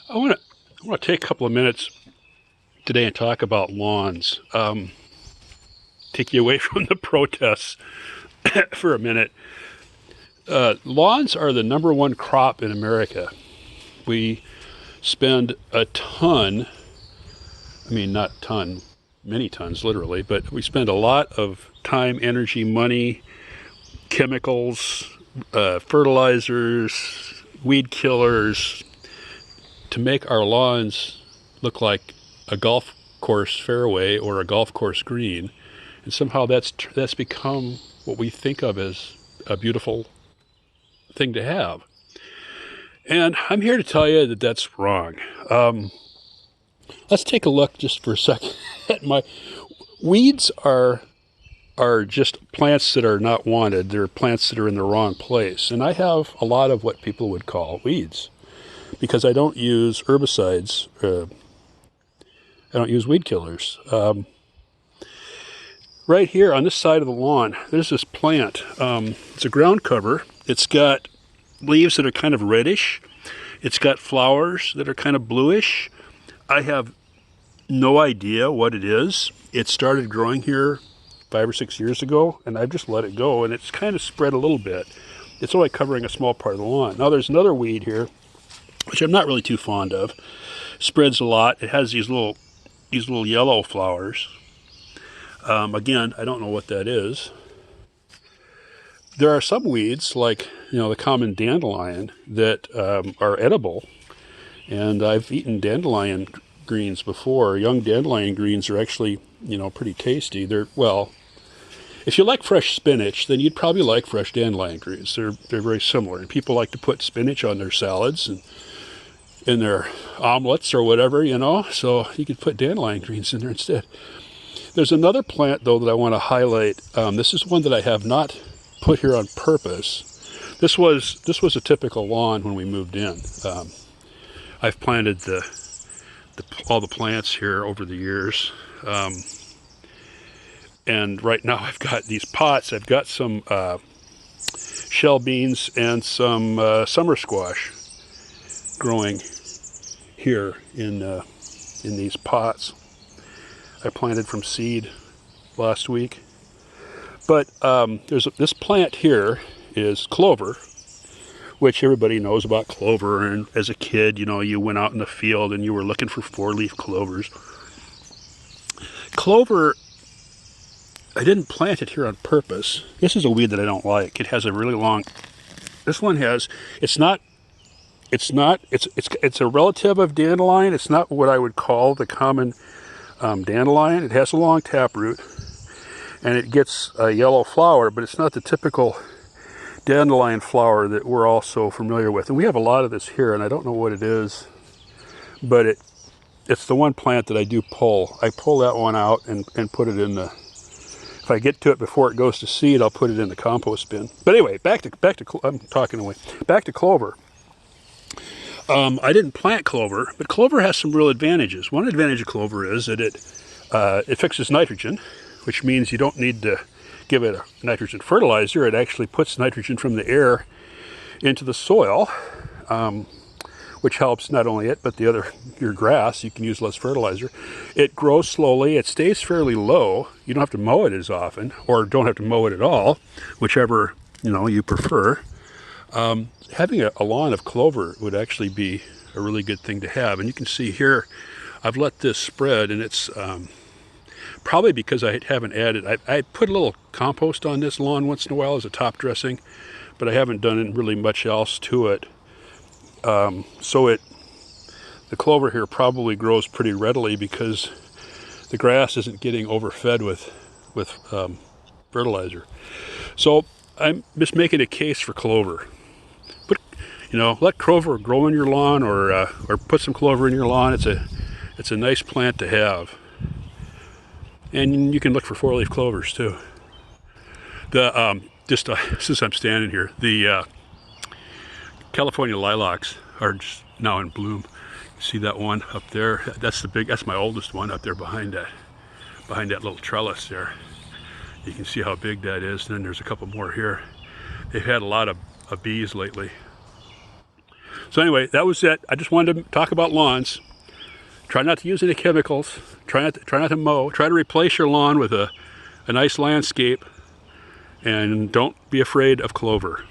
I want to take a couple of minutes today and talk about lawns. Take you away from the protests for a minute. Lawns are the number one crop in America. We spend a ton, I mean, not ton, many tons literally, but we spend a lot of time, energy, money, chemicals, fertilizers, weed killers to make our lawns look like a golf course fairway or a golf course green. And somehow that's become what we think of as a beautiful thing to have. And I'm here to tell you that that's wrong. Let's take a look just for a second at my weeds are just plants that are not wanted. They're plants that are in the wrong place. And I have a lot of what people would call weeds because I don't use herbicides. I don't use weed killers. Right here on this side of the lawn, there's this plant. It's a ground cover. It's got leaves that are kind of reddish. It's got flowers that are kind of bluish. I have no idea what it is. It started growing here 5 or 6 years ago, and I've just let it go, and it's kind of spread a little bit. It's only covering a small part of the lawn. Now there's another weed here, which I'm not really too fond of. Spreads a lot. It has these little yellow flowers. Again, I don't know what that is. There are some weeds, like the common dandelion, that are edible, and I've eaten dandelion greens before. Young dandelion greens are actually pretty tasty. If you like fresh spinach, then you'd probably like fresh dandelion greens. They're very similar, and people like to put spinach on their salads and in their omelets or whatever, so you could put dandelion greens in there instead. There's another plant, though, that I want to highlight. This is one that I have not put here on purpose. This was a typical lawn when we moved in. I've planted all the plants here over the years. And right now I've got these pots. I've got some shell beans and some summer squash growing here in these pots. I planted from seed last week. But this plant here is clover, which everybody knows about clover. And as a kid, you went out in the field and you were looking for four-leaf clovers. Clover, I didn't plant it here on purpose. This is a weed that I don't like. It has a really long, this one has, it's a relative of dandelion. It's not what I would call the common dandelion. It has a long taproot and it gets a yellow flower, but it's not the typical dandelion flower that we're all so familiar with. And we have a lot of this here, and I don't know what it is, but it's the one plant that I do pull. I pull that one out and put it in the, if I get to it before it goes to seed, I'll put it in the compost bin. But anyway, back to I'm talking away. Back to clover. I didn't plant clover, but clover has some real advantages. One advantage of clover is that it fixes nitrogen, which means you don't need to give it a nitrogen fertilizer. It actually puts nitrogen from the air into the soil, which helps not only it, but your grass. You can use less fertilizer. It grows slowly. It stays fairly low. You don't have to mow it as often, or don't have to mow it at all, whichever you prefer. Having a lawn of clover would actually be a really good thing to have. And you can see here, I've let this spread, and it's probably because I haven't added, I put a little compost on this lawn once in a while as a top dressing, but I haven't done really much else to it. So the clover here probably grows pretty readily because the grass isn't getting overfed with fertilizer. So I'm just making a case for clover. Let clover grow in your lawn, or put some clover in your lawn. It's a nice plant to have. And you can look for four-leaf clovers too. Since I'm standing here, the California lilacs are just now in bloom. See that one up there? That's my oldest one up there behind that little trellis there. You can see how big that is. And then there's a couple more here. They've had a lot of bees lately. So anyway, that was it. I just wanted to talk about lawns. Try not to use any chemicals. Try not to mow. Try to replace your lawn with a nice landscape. And don't be afraid of clover.